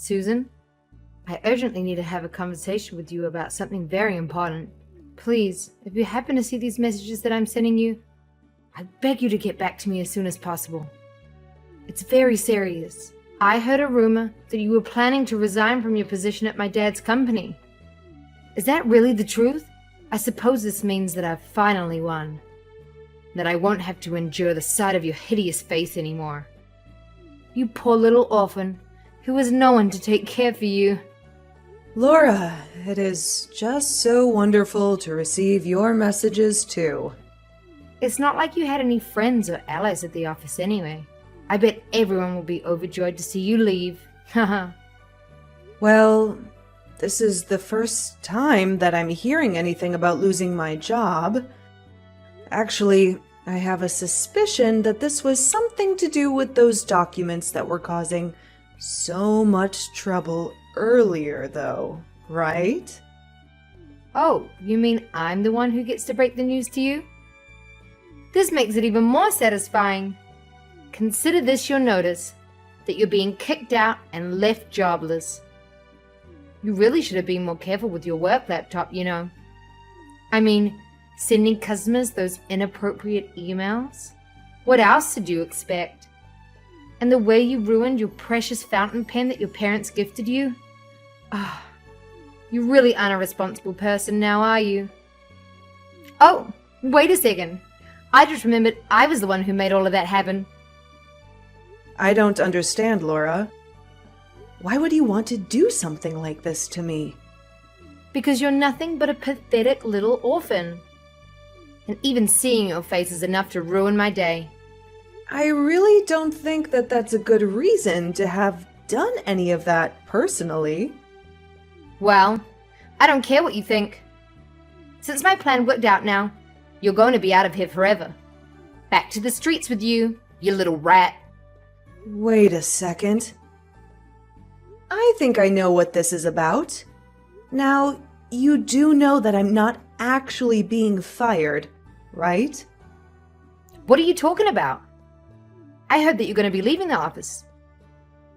Susan, I urgently need to have a conversation with you about something very important. Please, if you happen to see these messages that I'm sending you, I beg you to get back to me as soon as possible. It's very serious. I heard a rumor that you were planning to resign from your position at my dad's company. Is that really the truth? I suppose this means that I've finally won. That I won't have to endure the sight of your hideous face anymore. You poor little orphan, who has no one to take care for you. Laura, it is just so wonderful to receive your messages too. It's not like you had any friends or allies at the office anyway. I bet everyone will be overjoyed to see you leave. Haha. Well, this is the first time that I'm hearing anything about losing my job. Actually, I have a suspicion that this was something to do with those documents that were causing so much trouble earlier, though, right? Oh, you mean I'm the one who gets to break the news to you? This makes it even more satisfying. Consider this your notice, that you're being kicked out and left jobless. You really should have been more careful with your work laptop, you know. I mean, sending customers those inappropriate emails? What else did you expect? And the way you ruined your precious fountain pen that your parents gifted you? Ah, you really aren't a responsible person now, are you? Oh, wait a second. I just remembered I was the one who made all of that happen. I don't understand, Laura. Why would you want to do something like this to me? Because you're nothing but a pathetic little orphan. And even seeing your face is enough to ruin my day. I really don't think that that's a good reason to have done any of that personally. Well, I don't care what you think. Since my plan worked out now, you're going to be out of here forever. Back to the streets with you, you little rat. Wait a second. I think I know what this is about. Now, you do know that I'm not actually being fired, right? What are you talking about? I heard that you're going to be leaving the office.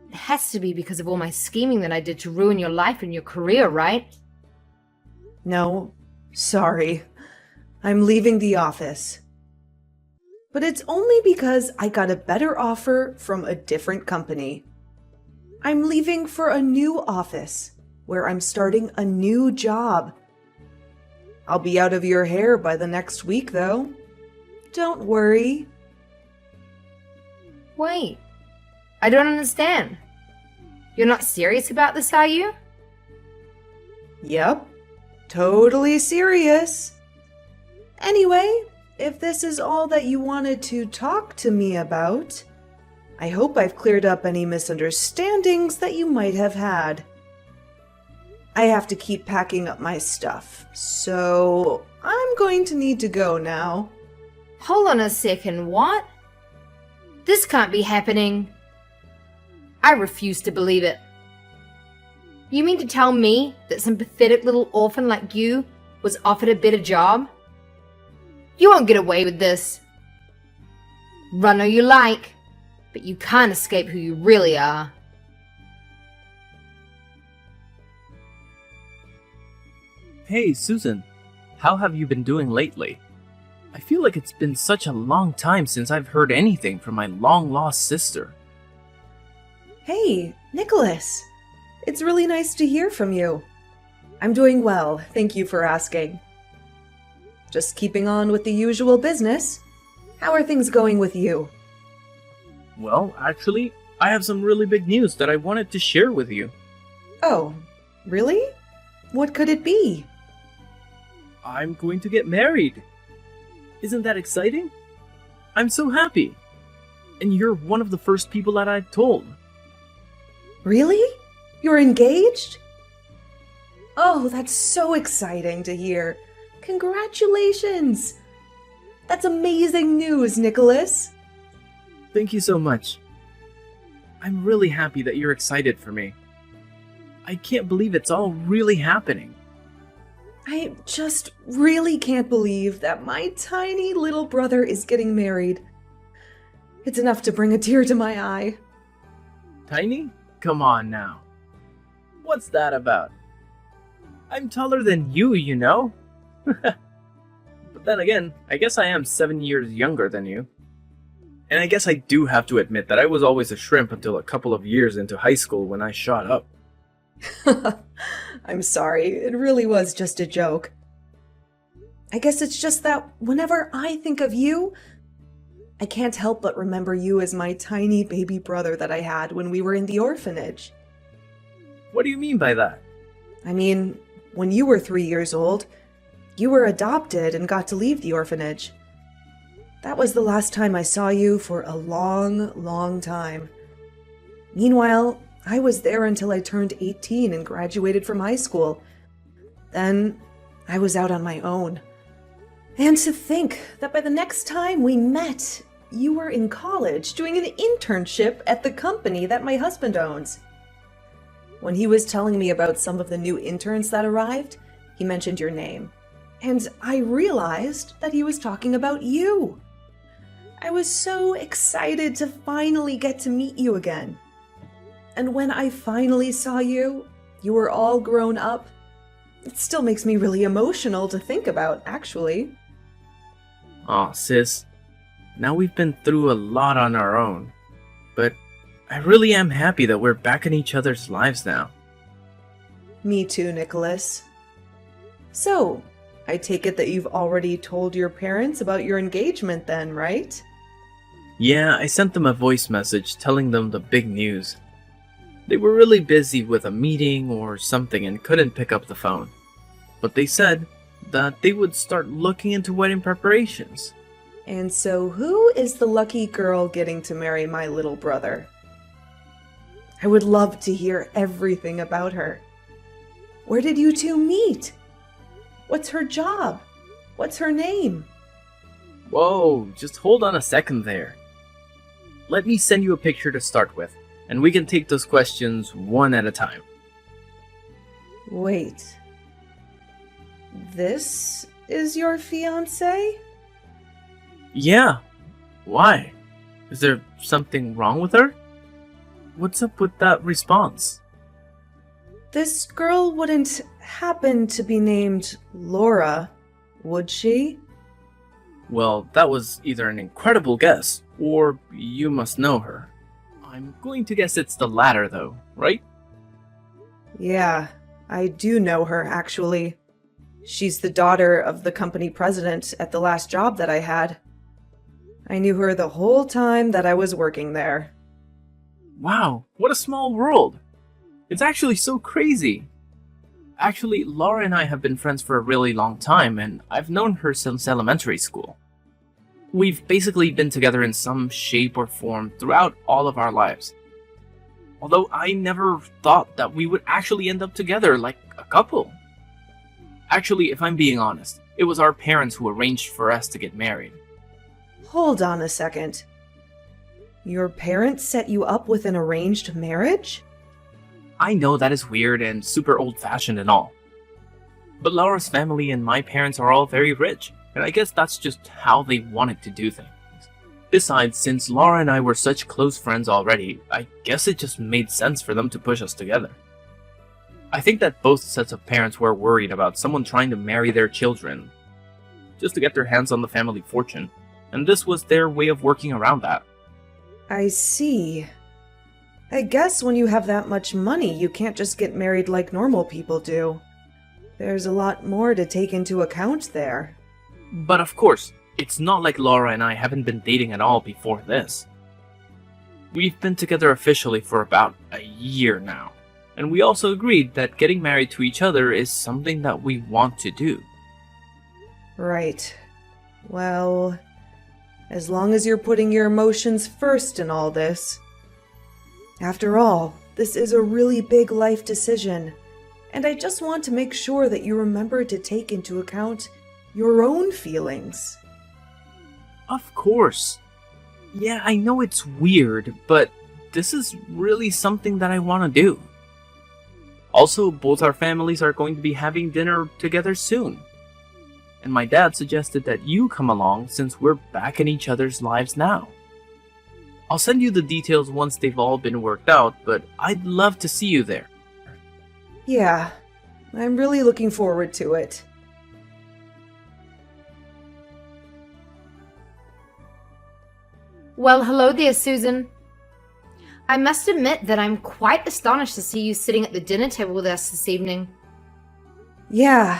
It has to be because of all my scheming that I did to ruin your life and your career, right? No, sorry. I'm leaving the office. But it's only because I got a better offer from a different company. I'm leaving for a new office, where I'm starting a new job. I'll be out of your hair by the next week, though. Don't worry. Wait, I don't understand. You're not serious about this, are you? Yep, totally serious. Anyway, if this is all that you wanted to talk to me about, I hope I've cleared up any misunderstandings that you might have had. I have to keep packing up my stuff, so I'm going to need to go now. Hold on a second, what? This can't be happening. I refuse to believe it. You mean to tell me that some pathetic little orphan like you was offered a better job? You won't get away with this. Run all you like, but you can't escape who you really are. Hey, Susan. How have you been doing lately? I feel like it's been such a long time since I've heard anything from my long-lost sister. Hey, Nicholas. It's really nice to hear from you. I'm doing well, thank you for asking. Just keeping on with the usual business. How are things going with you? Well, actually, I have some really big news that I wanted to share with you. Oh, really? What could it be? I'm going to get married. Isn't that exciting? I'm so happy. And you're one of the first people that I've told. Really? You're engaged? Oh, that's so exciting to hear. Congratulations! That's amazing news, Nicholas. Thank you so much. I'm really happy that you're excited for me. I can't believe it's all really happening. I just really can't believe that my tiny little brother is getting married. It's enough to bring a tear to my eye. Tiny? Come on now. What's that about? I'm taller than you, you know? But then again, I guess I am 7 years younger than you. And I guess I do have to admit that I was always a shrimp until a couple of years into high school when I shot up. I'm sorry, it really was just a joke. I guess it's just that whenever I think of you, I can't help but remember you as my tiny baby brother that I had when we were in the orphanage. What do you mean by that? I mean, when you were 3 years old, you were adopted and got to leave the orphanage. That was the last time I saw you for a long, long time. Meanwhile, I was there until I turned 18 and graduated from high school. Then, I was out on my own. And to think that by the next time we met, you were in college doing an internship at the company that my husband owns. When he was telling me about some of the new interns that arrived, he mentioned your name. And I realized that he was talking about you. I was so excited to finally get to meet you again. And when I finally saw you, you were all grown up. It still makes me really emotional to think about, actually. Aw, sis. Now we've been through a lot on our own. But I really am happy that we're back in each other's lives now. Me too, Nicholas. So, I take it that you've already told your parents about your engagement then, right? Yeah, I sent them a voice message telling them the big news. They were really busy with a meeting or something and couldn't pick up the phone. But they said that they would start looking into wedding preparations. And so who is the lucky girl getting to marry my little brother? I would love to hear everything about her. Where did you two meet? What's her job? What's her name? Whoa, just hold on a second there. Let me send you a picture to start with, and we can take those questions one at a time. Wait. This is your fiancée? Yeah. Why? Is there something wrong with her? What's up with that response? This girl wouldn't happen to be named Laura, would she? Well, that was either an incredible guess, or you must know her. I'm going to guess it's the latter, though, right? Yeah, I do know her, actually. She's the daughter of the company president at the last job that I had. I knew her the whole time that I was working there. Wow, what a small world! It's actually so crazy! Actually, Laura and I have been friends for a really long time, and I've known her since elementary school. We've basically been together in some shape or form throughout all of our lives. Although I never thought that we would actually end up together like a couple. Actually, if I'm being honest, it was our parents who arranged for us to get married. Hold on a second. Your parents set you up with an arranged marriage? I know that is weird and super old-fashioned and all. But Laura's family and my parents are all very rich, and I guess that's just how they wanted to do things. Besides, since Laura and I were such close friends already, I guess it just made sense for them to push us together. I think that both sets of parents were worried about someone trying to marry their children, just to get their hands on the family fortune, and this was their way of working around that. I see. I guess when you have that much money, you can't just get married like normal people do. There's a lot more to take into account there. But of course, it's not like Laura and I haven't been dating at all before this. We've been together officially for about a year now, and we also agreed that getting married to each other is something that we want to do. Right. Well, as long as you're putting your emotions first in all this. After all, this is a really big life decision, and I just want to make sure that you remember to take into account your own feelings. Of course. Yeah, I know it's weird, but this is really something that I want to do. Also, both our families are going to be having dinner together soon. And my dad suggested that you come along since we're back in each other's lives now. I'll send you the details once they've all been worked out, but I'd love to see you there. Yeah, I'm really looking forward to it. Well, hello there, Susan. I must admit that I'm quite astonished to see you sitting at the dinner table with us this evening. Yeah,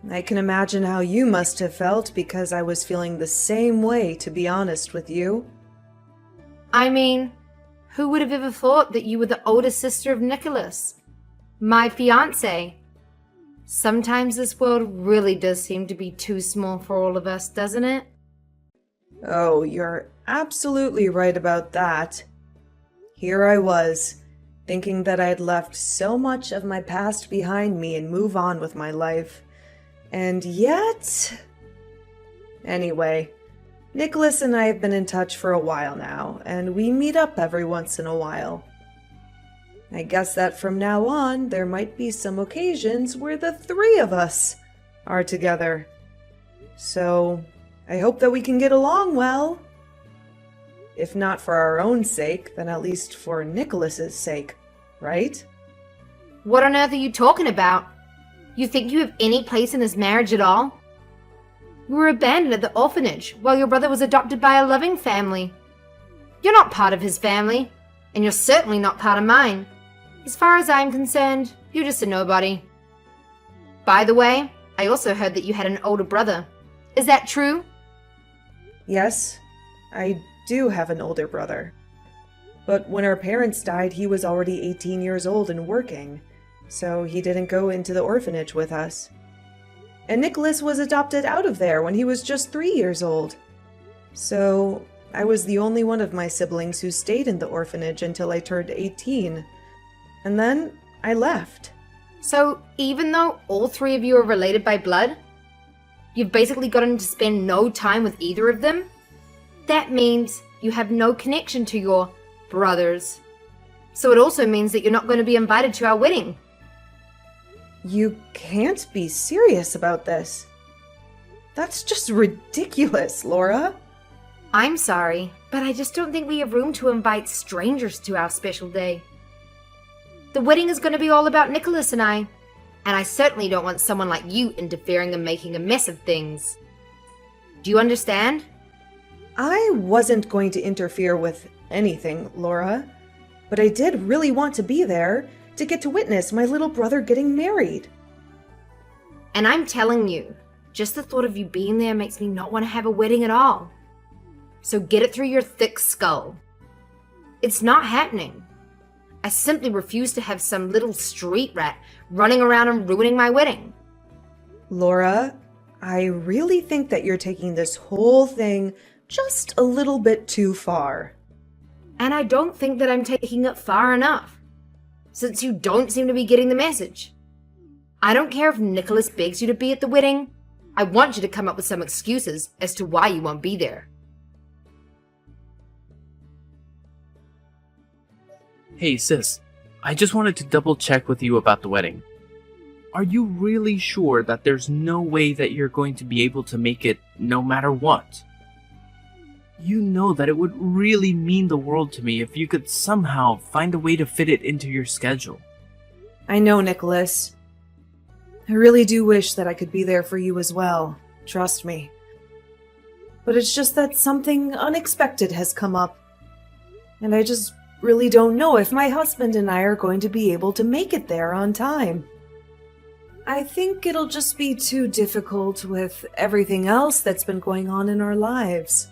I can imagine how you must have felt because I was feeling the same way, to be honest with you. I mean, who would have ever thought that you were the older sister of Nicholas, my fiancé? Sometimes this world really does seem to be too small for all of us, doesn't it? Oh, you're absolutely right about that. Here I was, thinking that I'd left so much of my past behind me and move on with my life. And yet... Anyway, Nicholas and I have been in touch for a while now, and we meet up every once in a while. I guess that from now on, there might be some occasions where the three of us are together. So, I hope that we can get along well. If not for our own sake, then at least for Nicholas's sake, right? What on earth are you talking about? You think you have any place in this marriage at all? You were abandoned at the orphanage while your brother was adopted by a loving family. You're not part of his family, and you're certainly not part of mine. As far as I'm concerned, you're just a nobody. By the way, I also heard that you had an older brother. Is that true? Yes, I do have an older brother. But when our parents died, he was already 18 years old and working, so he didn't go into the orphanage with us. And Nicholas was adopted out of there when he was just 3 years old. So I was the only one of my siblings who stayed in the orphanage until I turned 18. And then I left. So even though all three of you are related by blood, you've basically gotten to spend no time with either of them? That means you have no connection to your brothers. So it also means that you're not going to be invited to our wedding. You can't be serious about this. That's just ridiculous, Laura. I'm sorry, but I just don't think we have room to invite strangers to our special day. The wedding is going to be all about Nicholas and I certainly don't want someone like you interfering and making a mess of things. Do you understand? I wasn't going to interfere with anything, Laura, but I did really want to be there to get to witness my little brother getting married. And I'm telling you, just the thought of you being there makes me not want to have a wedding at all. So get it through your thick skull. It's not happening. I simply refuse to have some little street rat running around and ruining my wedding. Laura, I really think that you're taking this whole thing just a little bit too far. And I don't think that I'm taking it far enough, since you don't seem to be getting the message. I don't care if Nicholas begs you to be at the wedding. I want you to come up with some excuses as to why you won't be there. Hey sis, I just wanted to double check with you about the wedding. Are you really sure that there's no way that you're going to be able to make it no matter what? You know that it would really mean the world to me if you could somehow find a way to fit it into your schedule. I know, Nicholas. I really do wish that I could be there for you as well. Trust me. But it's just that something unexpected has come up. And I just really don't know if my husband and I are going to be able to make it there on time. I think it'll just be too difficult with everything else that's been going on in our lives.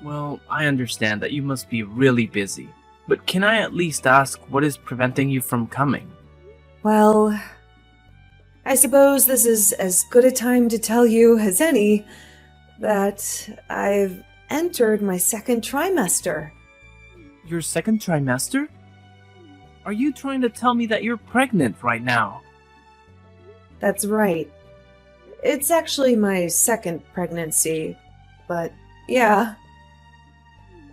Well, I understand that you must be really busy, but can I at least ask what is preventing you from coming? Well, I suppose this is as good a time to tell you as any that I've entered my second trimester. Your second trimester? Are you trying to tell me that you're pregnant right now? That's right. It's actually my second pregnancy, but yeah.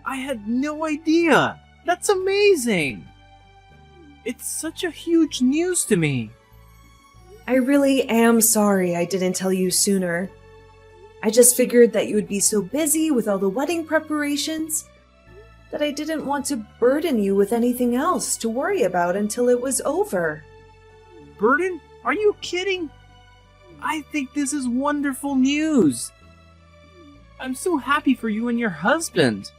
I had no idea! That's amazing! It's such a huge news to me. I really am sorry I didn't tell you sooner. I just figured that you would be so busy with all the wedding preparations that I didn't want to burden you with anything else to worry about until it was over. burden? Are you kidding? I think this is wonderful news. I'm so happy for you and your husband.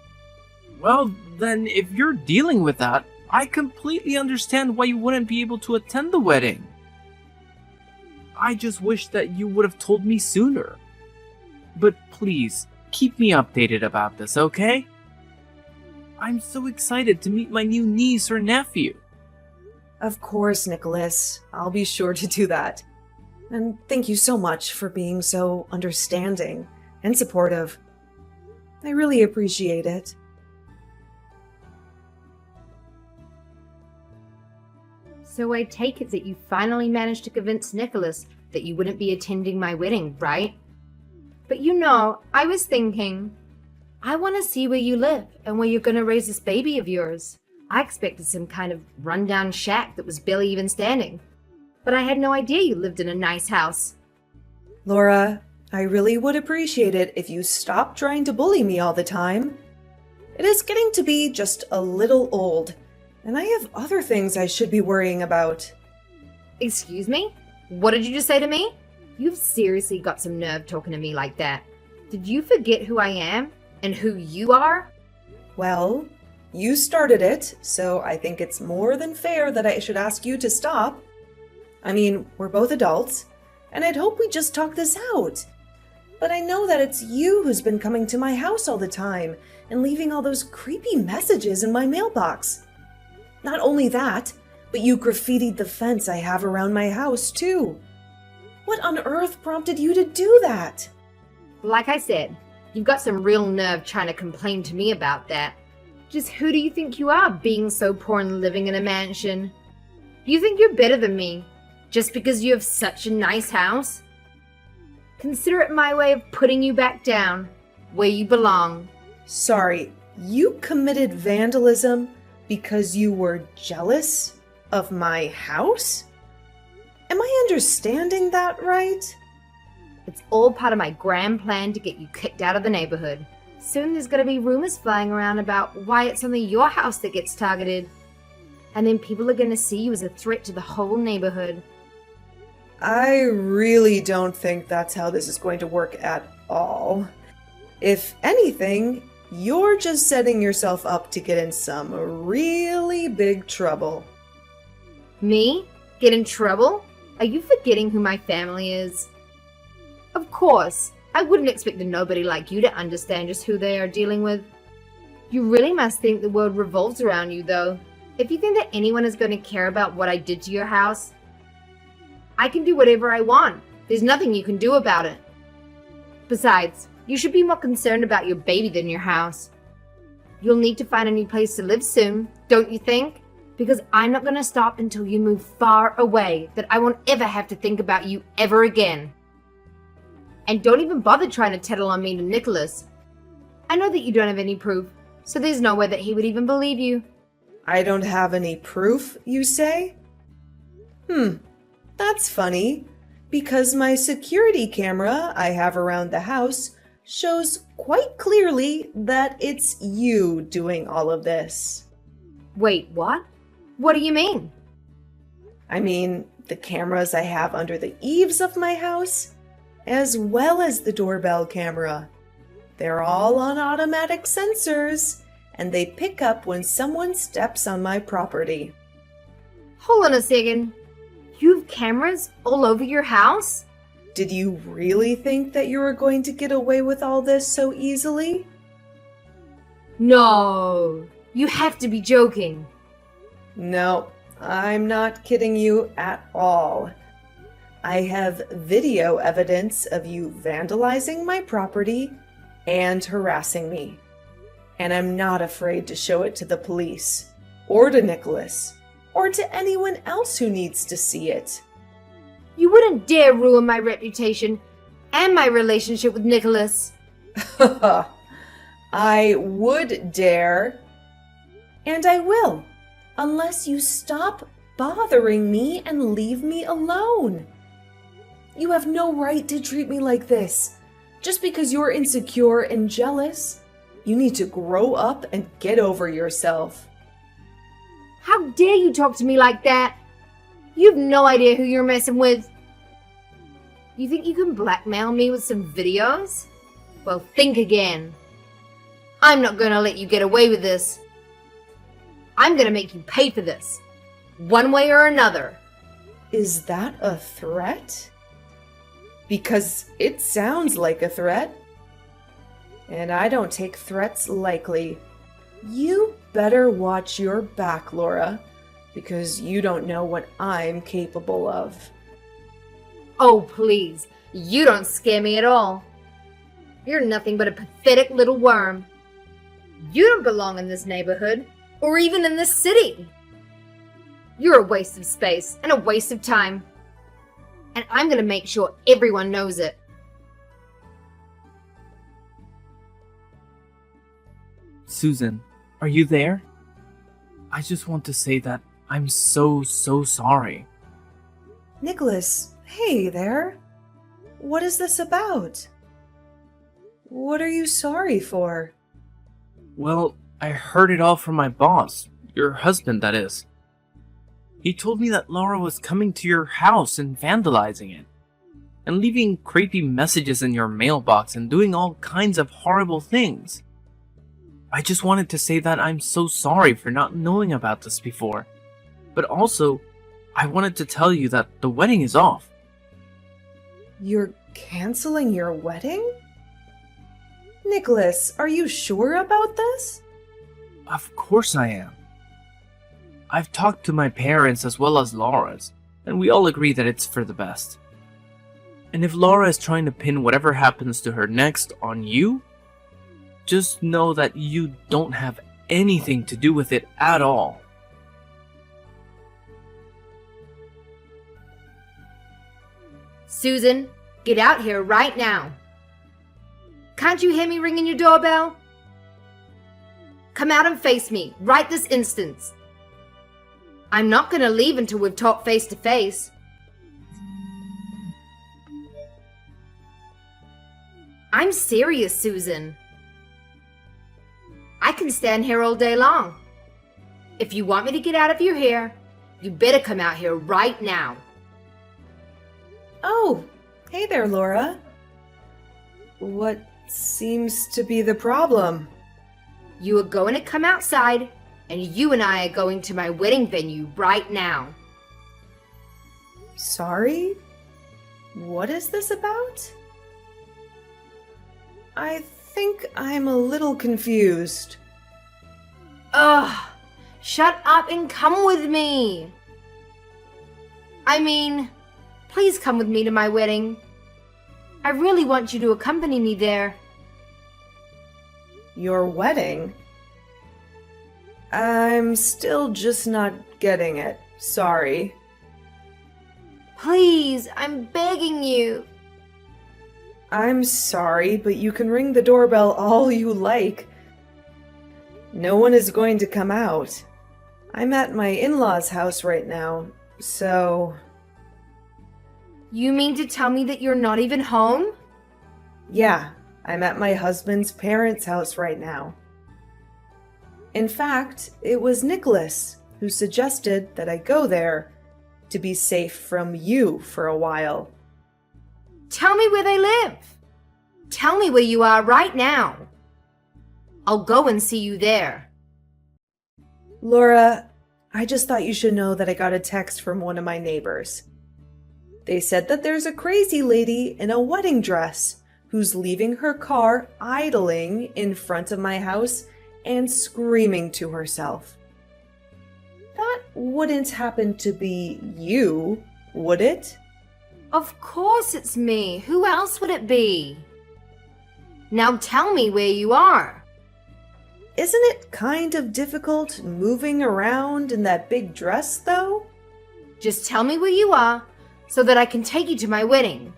Well, then, if you're dealing with that, I completely understand why you wouldn't be able to attend the wedding. I just wish that you would have told me sooner. But please, keep me updated about this, okay? I'm so excited to meet my new niece or nephew. Of course, Nicholas. I'll be sure to do that. And thank you so much for being so understanding and supportive. I really appreciate it. So I take it that you finally managed to convince Nicholas that you wouldn't be attending my wedding, right? But I was thinking, I want to see where you live and where you're going to raise this baby of yours. I expected some kind of rundown shack that was barely even standing. But I had no idea you lived in a nice house. Laura, I really would appreciate it if you stopped trying to bully me all the time. It is getting to be just a little old, and I have other things I should be worrying about. Excuse me? What did you just say to me? You've seriously got some nerve talking to me like that. Did you forget who I am and who you are? Well, you started it, so I think it's more than fair that I should ask you to stop. I mean, we're both adults, and I'd hope we just talk this out. But I know that it's you who's been coming to my house all the time and leaving all those creepy messages in my mailbox. Not only that, but you graffitied the fence I have around my house, too. What on earth prompted you to do that? Like I said, you've got some real nerve trying to complain to me about that. Just who do you think you are, being so poor and living in a mansion? You think you're better than me, just because you have such a nice house? Consider it my way of putting you back down, where you belong. Sorry, you committed vandalism because you were jealous of my house? Am I understanding that right? It's all part of my grand plan to get you kicked out of the neighborhood. Soon there's going to be rumors flying around about why it's only your house that gets targeted. And then people are going to see you as a threat to the whole neighborhood. I really don't think that's how this is going to work at all. If anything, you're just setting yourself up to get in some really big trouble. Me? Get in trouble? Are you forgetting who my family is? Of course, I wouldn't expect a nobody like you to understand just who they are dealing with. You really must think the world revolves around you, though. If you think that anyone is going to care about what I did to your house, I can do whatever I want. There's nothing you can do about it. Besides, you should be more concerned about your baby than your house. You'll need to find a new place to live soon, don't you think? Because I'm not going to stop until you move far away that I won't ever have to think about you ever again. And don't even bother trying to tattle on me to Nicholas. I know that you don't have any proof, so there's no way that he would even believe you. I don't have any proof, you say? That's funny, because my security camera I have around the house shows quite clearly that it's you doing all of this. Wait, what? What do you mean? I mean, the cameras I have under the eaves of my house, as well as the doorbell camera. They're all on automatic sensors, and they pick up when someone steps on my property. Hold on a second. You have cameras all over your house? Did you really think that you were going to get away with all this so easily? No, you have to be joking. No, I'm not kidding you at all. I have video evidence of you vandalizing my property and harassing me. And I'm not afraid to show it to the police, or to Nicholas, or to anyone else who needs to see it. You wouldn't dare ruin my reputation and my relationship with Nicholas. I would dare, and I will, unless you stop bothering me and leave me alone. You have no right to treat me like this. Just because you're insecure and jealous, you need to grow up and get over yourself. How dare you talk to me like that? You've no idea who you're messing with. You think you can blackmail me with some videos? Well, think again. I'm not gonna let you get away with this. I'm gonna make you pay for this, one way or another. Is that a threat? Because it sounds like a threat. And I don't take threats lightly. You better watch your back, Laura, because you don't know what I'm capable of. Oh, please. You don't scare me at all. You're nothing but a pathetic little worm. You don't belong in this neighborhood, or even in this city. You're a waste of space and a waste of time. And I'm gonna make sure everyone knows it. Susan, are you there? I just want to say that I'm so sorry. Nicholas, hey there. What is this about? What are you sorry for? Well, I heard it all from my boss, your husband, that is. He told me that Laura was coming to your house and vandalizing it, and leaving creepy messages in your mailbox and doing all kinds of horrible things. I just wanted to say that I'm so sorry for not knowing about this before, but also, I wanted to tell you that the wedding is off. You're canceling your wedding? Nicholas, are you sure about this? Of course I am. I've talked to my parents as well as Laura's, and we all agree that it's for the best. And if Laura is trying to pin whatever happens to her next on you, just know that you don't have anything to do with it at all. Susan, get out here right now. Can't you hear me ringing your doorbell? Come out and face me right this instant. I'm not going to leave until we've talked face to face. I'm serious, Susan. I can stand here all day long. If you want me to get out of your hair, you better come out here right now. Oh, hey there, Laura. What seems to be the problem? You are going to come outside, and you and I are going to my wedding venue right now. Sorry? What is this about? I think I'm a little confused. Ugh! Shut up and come with me! I mean, please come with me to my wedding. I really want you to accompany me there. Your wedding? I'm still just not getting it. Sorry. Please, I'm begging you. I'm sorry, but you can ring the doorbell all you like. No one is going to come out. I'm at my in-laws' house right now, so... You mean to tell me that you're not even home? Yeah, I'm at my husband's parents' house right now. In fact, it was Nicholas who suggested that I go there to be safe from you for a while. Tell me where they live. Tell me where you are right now. I'll go and see you there. Laura, I just thought you should know that I got a text from one of my neighbors. They said that there's a crazy lady in a wedding dress who's leaving her car idling in front of my house and screaming to herself. That wouldn't happen to be you, would it? Of course it's me. Who else would it be? Now tell me where you are. Isn't it kind of difficult moving around in that big dress, though? Just tell me where you are so that I can take you to my wedding.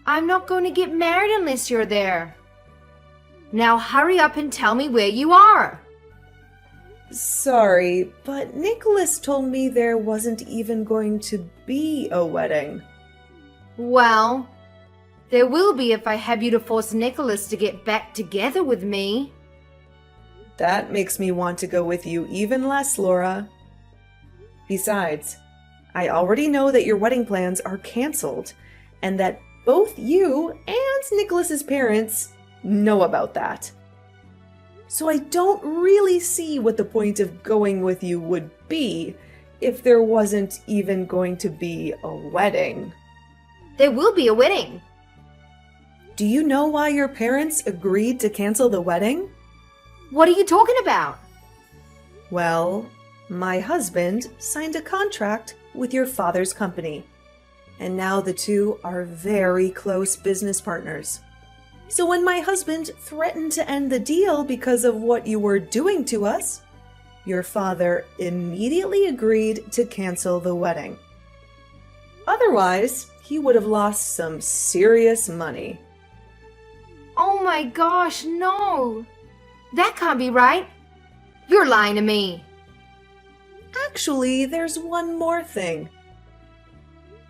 I'm not going to get married unless you're there. Now hurry up and tell me where you are. Sorry, but Nicholas told me there wasn't even going to be a wedding. Well, there will be if I have you to force Nicholas to get back together with me. That makes me want to go with you even less, Laura. Besides, I already know that your wedding plans are canceled, and that both you and Nicholas's parents know about that. So I don't really see what the point of going with you would be if there wasn't even going to be a wedding. There will be a wedding. Do you know why your parents agreed to cancel the wedding? What are you talking about? Well, my husband signed a contract with your father's company, and now the two are very close business partners. So when my husband threatened to end the deal because of what you were doing to us, your father immediately agreed to cancel the wedding. Otherwise, he would have lost some serious money. Oh my gosh, no! That can't be right. You're lying to me. Actually, there's one more thing.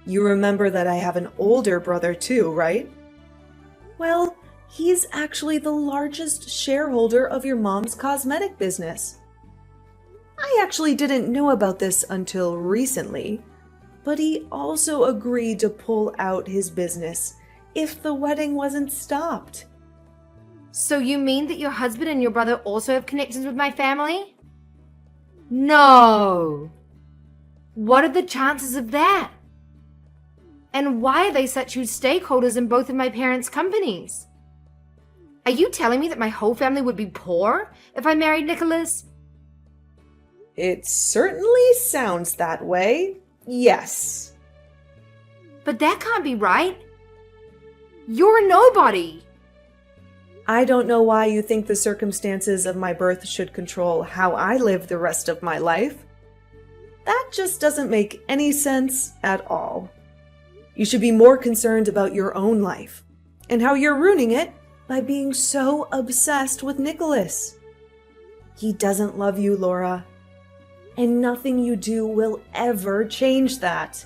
You remember that I have an older brother too, right? Well, he's actually the largest shareholder of your mom's cosmetic business. I actually didn't know about this until recently, but he also agreed to pull out his business if the wedding wasn't stopped. So you mean that your husband and your brother also have connections with my family? No! What are the chances of that? And why are they such huge stakeholders in both of my parents' companies? Are you telling me that my whole family would be poor if I married Nicholas? It certainly sounds that way, yes. But that can't be right. You're a nobody. I don't know why you think the circumstances of my birth should control how I live the rest of my life. That just doesn't make any sense at all. You should be more concerned about your own life and how you're ruining it by being so obsessed with Nicholas. He doesn't love you, Laura, and nothing you do will ever change that.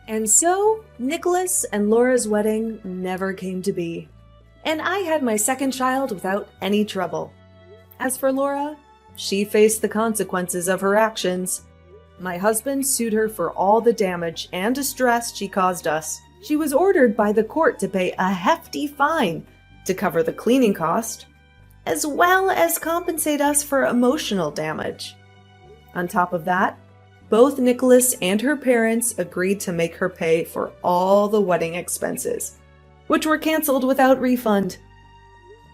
And so, Nicholas and Laura's wedding never came to be, and I had my second child without any trouble. As for Laura, she faced the consequences of her actions. My husband sued her for all the damage and distress she caused us. She was ordered by the court to pay a hefty fine to cover the cleaning cost, as well as compensate us for emotional damage. On top of that, both Nicholas and her parents agreed to make her pay for all the wedding expenses, which were canceled without refund.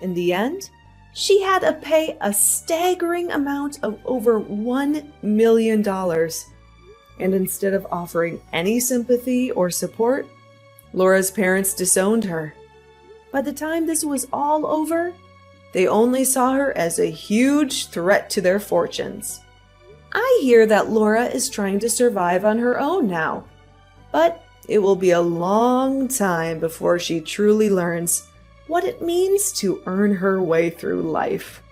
In the end, she had to pay a staggering amount of over $1 million. And instead of offering any sympathy or support, Laura's parents disowned her. By the time this was all over, they only saw her as a huge threat to their fortunes. I hear that Laura is trying to survive on her own now, but it will be a long time before she truly learns what it means to earn her way through life.